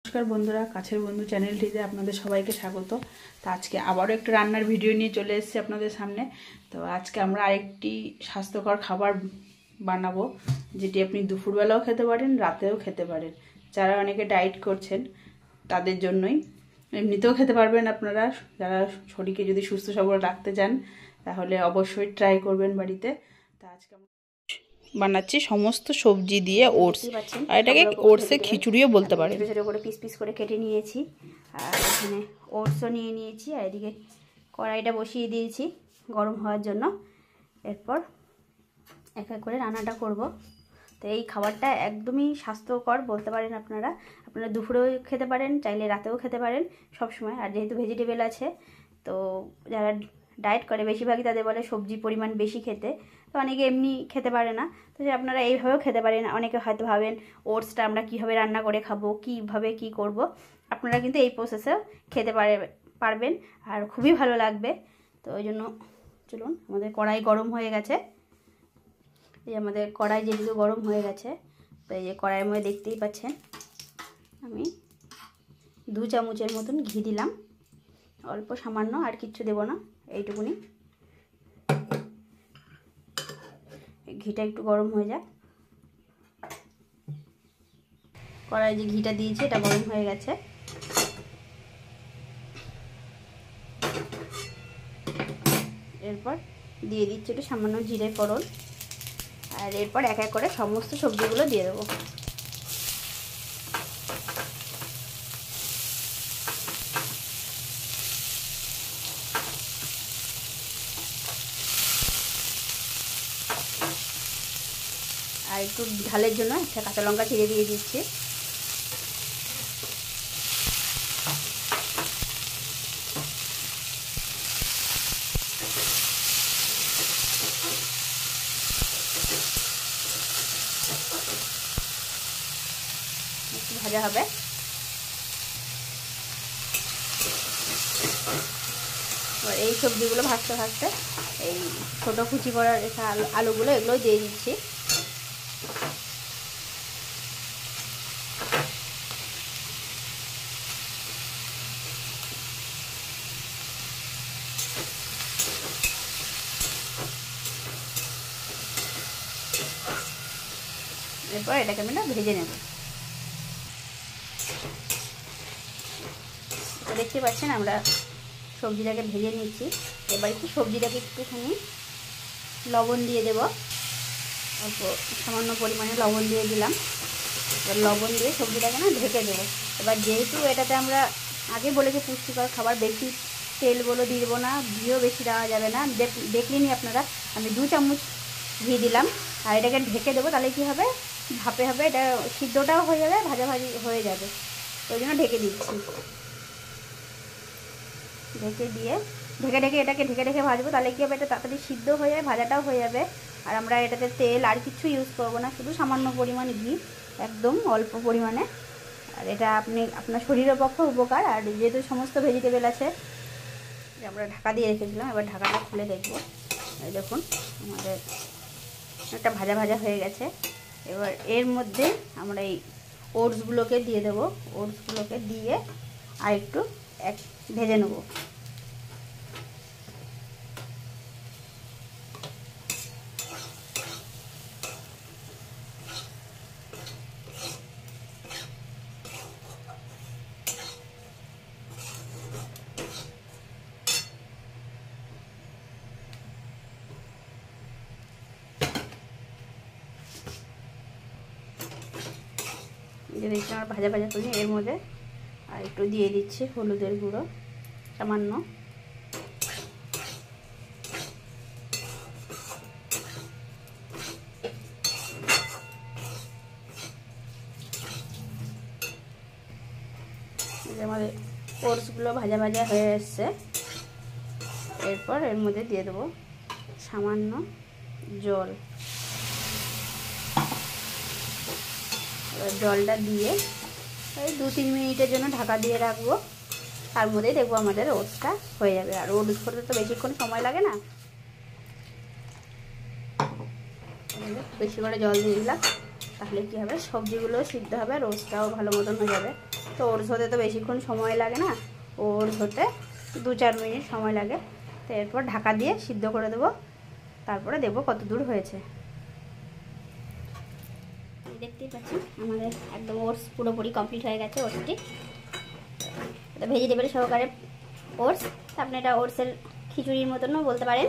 নমস্কার বন্ধুরা, কাছের বন্ধু চ্যানেলটিতে আপনাদের সবাইকে স্বাগত। তো আজকে আবারও একটু রান্নার ভিডিও নিয়ে চলে এসেছি আপনাদের সামনে। তো আজকে আমরা আরেকটি স্বাস্থ্যকর খাবার বানাবো, যেটি আপনি দুপুরবেলাও খেতে পারেন, রাতেও খেতে পারেন। যারা অনেকে ডায়েট করছেন তাদের জন্যই, এমনিতেও খেতে পারবেন আপনারা। যারা শরীরকে যদি সুস্থ সবল রাখতে চান তাহলে অবশ্যই ট্রাই করবেন বাড়িতে। তো আজকে বানাচ্ছি সমস্ত সবজি দিয়ে ওটস, আর এটাকে ওটসের খিচুড়িও বলতে পারেন। ছোটো ছোটো করে পিস পিস করে কেটে নিয়েছি, আর এখানে ওটসও নিয়ে নিয়েছি, আর এদিকে কড়াইটা বসিয়ে দিয়েছি গরম হওয়ার জন্য। এরপর এক এক করে রান্নাটা করব। তো এই খাবারটা একদমই স্বাস্থ্যকর বলতে পারেন আপনারা। আপনারা দুপুরেও খেতে পারেন, চাইলে রাতেও খেতে পারেন, সব সময়। আর যেহেতু ভেজিটেবল আছে, তো যারা ডায়েট করে বেশিরভাগই তাদের বলে সবজি পরিমাণ বেশি খেতে। তো অনেকে এমনি খেতে পারে না, তো আপনারা এইভাবেও খেতে পারেন। অনেকে হয়তো ভাবেন ওটসটা আমরা কীভাবে রান্না করে খাবো, কীভাবে কি করব। আপনারা কিন্তু এই প্রসেসেও খেতে পারবেন, আর খুবই ভালো লাগবে। তো ওই জন্য চলুন, আমাদের কড়াই গরম হয়ে গেছে। এই আমাদের কড়াই যেগুলো গরম হয়ে গেছে, তো এই যে কড়াইয়ের মধ্যে দেখতেই পাচ্ছেন আমি 2 চামচের মতন ঘি দিলাম। অল্প সামান্য, আর কিচ্ছু দেব না, এইটুকুনি। ঘিটা একটু গরম হয়ে যায়। কড়াই যে ঘিটা দিয়েছি এটা গরম হয়ে গেছে। এরপর দিয়ে দিচ্ছি একটু সামান্য জিরে ফোড়ন, আর এরপর এক এক করে সমস্ত সবজিগুলো দিয়ে দেবো। আর একটু ঝালের জন্য একটা কাঁচা লঙ্কা চিড়ে দিয়ে দিচ্ছি। একটু ভাজা হবে। এবার এই সবজিগুলো ভাজতে ভাজতে এই ছোটো কুচি করা রেখা আলুগুলো এগুলো দিয়ে দিচ্ছি। এরপর এটাকে আমি না ভেজে নেব। তো দেখতে পাচ্ছেন আমরা সবজিটাকে ভেজে নিচ্ছি। এবার একটু সবজিটাকে একটুখানি লবণ দিয়ে দেব, অল্প সামান্য পরিমাণে লবণ দিয়ে দিলাম। এবার লবণ দিয়ে সবজিটাকে না ঢেকে দেবো। এবার যেহেতু এটাতে আমরা আগে বলেছি পুষ্টিকর খাবার, বেশি তেলগুলো দিয়ে দেবো না, ঘিও বেশি দেওয়া যাবে না। দেখলেনি আপনারা, আমি 2 চামচ ঘি দিলাম। আর এটাকে ঢেকে দেবো, তাহলে কী হবে, ভাপে হবে, এটা সিদ্ধটাও হয়ে যাবে, ভাজাভাজি হয়ে যাবে। ওই জন্য ঢেকে দিচ্ছি। ঢেকে এটাকে ঢেকে ভাজবো, তাহলে কী হবে, এটা তাড়াতাড়ি সিদ্ধ হয়ে যাবে, ভাজাটাও হয়ে যাবে। আর আমরা এটাতে তেল আর কিছু ইউজ করবো না, শুধু সামান্য পরিমাণ ঘি, একদম অল্প পরিমাণে। আর এটা আপনার শরীরের পক্ষে উপকার। আর যেহেতু সমস্ত ভেজিটেবল আছে, আমরা ঢাকা দিয়ে রেখেছিলাম, এবার ঢাকাটা খুলে দেখবো। এই দেখুন আমাদের একটা ভাজা ভাজা হয়ে গেছে। এবার এর মধ্যে আমরা এই ওটসগুলোকে দিয়ে দেবো। ওটসগুলোকে দিয়ে আর একটু ভেজে নেব। যে দেখছি আমার ভাজা ভাজা করি, এর মধ্যে আর একটু দিয়ে দিচ্ছি হলুদের গুঁড়ো সামান্য। আমাদের ওটসগুলো ভাজা ভাজা হয়ে এসছে। এরপর এর মধ্যে দিয়ে দেবো সামান্য জল। জলটা দিয়ে ওই 2-3 মিনিটের জন্য ঢাকা দিয়ে রাখবো। তার মধ্যেই দেখবো আমাদের ওটসটা হয়ে যাবে। আর ওটস করতে তো বেশিক্ষণ সময় লাগে না। বেশি করে জল দিয়ে দিলাম, তাহলে কী হবে, সবজিগুলো সিদ্ধ হবে, রোস্টটাও ভালো মতন হয়ে যাবে। তো ওটস হতে তো বেশিক্ষণ সময় লাগে না, ওটস হতে 2-4 মিনিট সময় লাগে। তো এরপর ঢাকা দিয়ে সিদ্ধ করে দেবো, তারপরে দেখবো কত দূর হয়েছে। দেখতেই পাচ্ছি আমাদের একদম ওটস পুরোপুরি কমপ্লিট হয়ে গেছে। ওটসটি এটা ভেজিটেবল সহকারে ওটস, আপনি এটা ওটসের খিচুড়ির মতনও বলতে পারেন।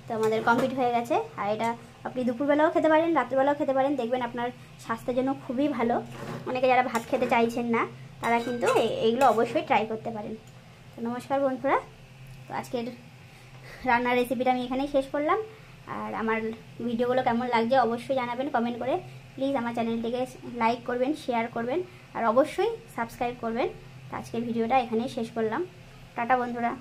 তো আমাদের কমপ্লিট হয়ে গেছে। আর এটা আপনি দুপুরবেলাও খেতে পারেন, রাত্রিবেলাও খেতে পারেন, দেখবেন আপনার স্বাস্থ্যের জন্য খুবই ভালো। অনেকে যারা ভাত খেতে চাইছেন না তারা কিন্তু এইগুলো অবশ্যই ট্রাই করতে পারেন। তো নমস্কার বন্ধুরা, তো আজকের রান্নার রেসিপিটা আমি এখানেই শেষ করলাম। আর আমার ভিডিওগুলো কেমন লাগছে অবশ্যই জানাবেন কমেন্ট করে। প্লিজ আমার চ্যানেলটিকে লাইক করবেন, শেয়ার করবেন, আর অবশ্যই সাবস্ক্রাইব করবেন। তো আজকের ভিডিওটা এখানেই শেষ করলাম। টাটা বন্ধুরা।